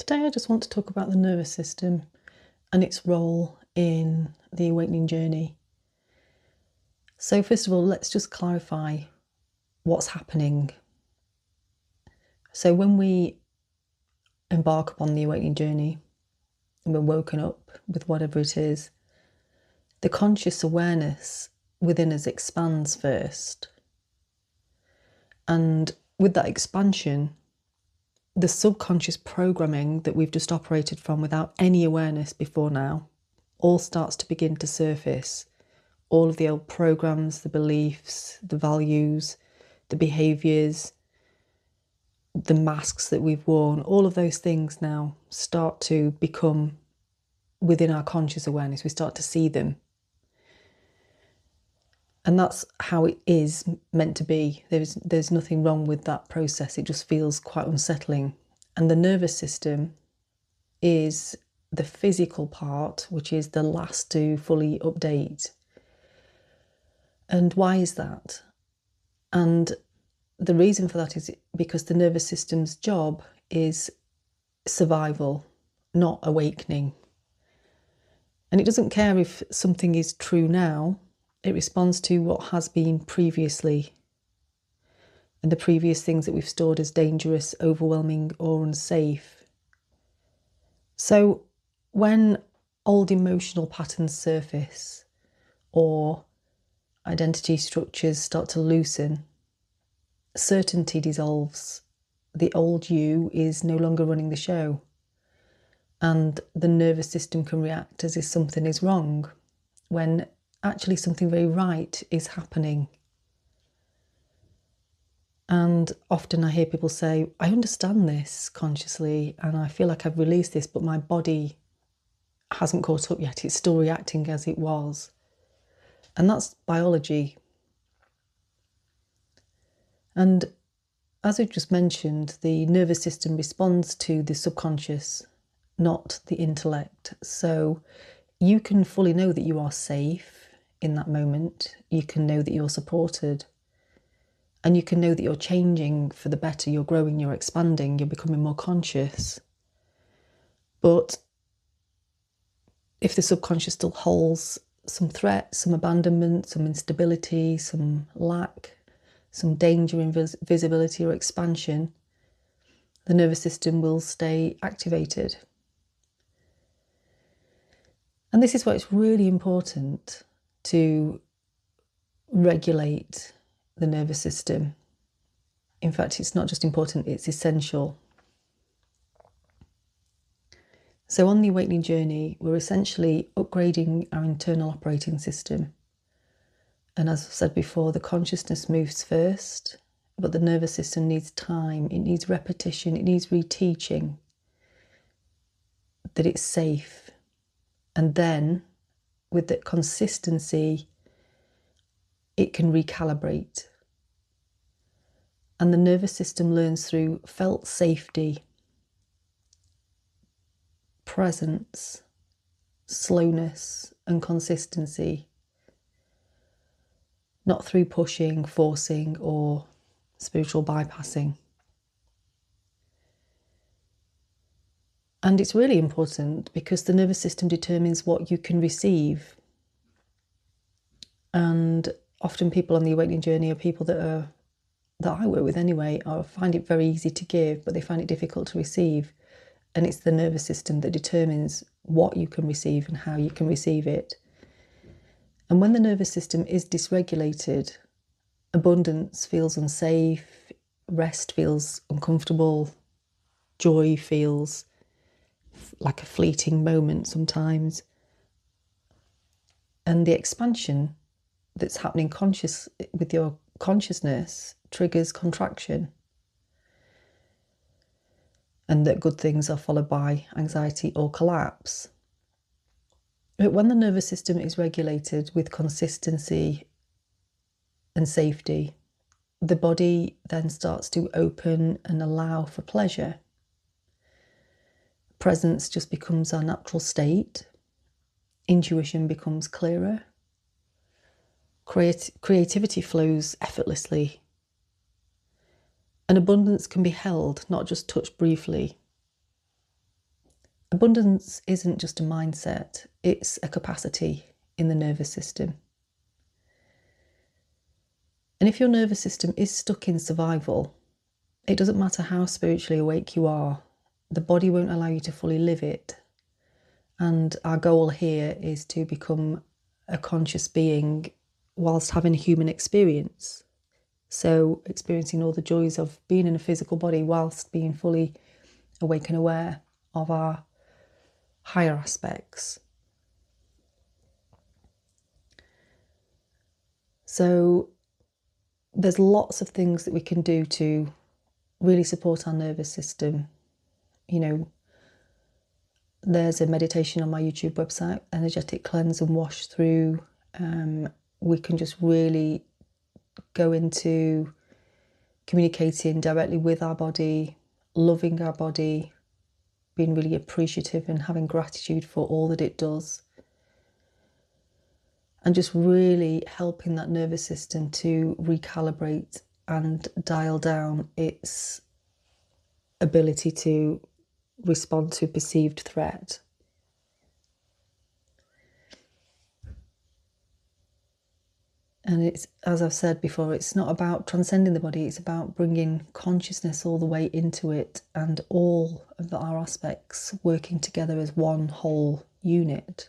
Today I just want to talk about the nervous system and its role in the awakening journey. So first of all, let's just clarify what's happening. So when we embark upon the awakening journey and we're woken up with whatever it is, the conscious awareness within us expands first. And with that expansion, the subconscious programming that we've just operated from without any awareness before now all starts to begin to surface. All of the old programs, the beliefs, the values, the behaviours, the masks that we've worn, all of those things now start to become within our conscious awareness. We start to see them. And that's how it is meant to be. There's nothing wrong with that process. It just feels quite unsettling. And the nervous system is the physical part, which is the last to fully update. And why is that? And the reason for that is because the nervous system's job is survival, not awakening. And it doesn't care if something is true now. It responds to what has been previously, and the previous things that we've stored as dangerous, overwhelming, or unsafe. So when old emotional patterns surface or identity structures start to loosen, certainty dissolves. The old you is no longer running the show, and the nervous system can react as if something is wrong, when actually something very right is happening. And often I hear people say, I understand this consciously and I feel like I've released this, but my body hasn't caught up yet. It's still reacting as it was. And that's biology. And as I've just mentioned, the nervous system responds to the subconscious, not the intellect. So you can fully know that you are safe in that moment. You can know that you're supported. And you can know that you're changing for the better. You're growing, you're expanding, you're becoming more conscious. But if the subconscious still holds some threat, some abandonment, some instability, some lack, some danger, invisibility or expansion, the nervous system will stay activated. And this is why it's really important to regulate the nervous system. In fact, it's not just important, it's essential. So on the awakening journey, we're essentially upgrading our internal operating system. And as I've said before, the consciousness moves first, but the nervous system needs time, it needs repetition, it needs reteaching that it's safe. And then, with the consistency, it can recalibrate. And the nervous system learns through felt safety, presence, slowness, and consistency. Not through pushing, forcing, or spiritual bypassing. And it's really important because the nervous system determines what you can receive. And often people on the awakening journey are people that I work with anyway, find it very easy to give, but they find it difficult to receive. And it's the nervous system that determines what you can receive and how you can receive it. And when the nervous system is dysregulated, abundance feels unsafe, rest feels uncomfortable, joy feels like a fleeting moment sometimes. And the expansion that's happening with your consciousness triggers contraction. And that good things are followed by anxiety or collapse. But when the nervous system is regulated with consistency and safety, the body then starts to open and allow for pleasure. Presence just becomes our natural state. Intuition becomes clearer. Creativity flows effortlessly. And abundance can be held, not just touched briefly. Abundance isn't just a mindset, it's a capacity in the nervous system. And if your nervous system is stuck in survival, it doesn't matter how spiritually awake you are, the body won't allow you to fully live it. And our goal here is to become a conscious being whilst having a human experience. So experiencing all the joys of being in a physical body whilst being fully awake and aware of our higher aspects. So there's lots of things that we can do to really support our nervous system. You know, there's a meditation on my YouTube website, energetic cleanse and wash through. We can just really go into communicating directly with our body, loving our body, being really appreciative and having gratitude for all that it does. And just really helping that nervous system to recalibrate and dial down its ability to respond to perceived threat. And it's, as I've said before, it's not about transcending the body, it's about bringing consciousness all the way into it and all of our aspects working together as one whole unit.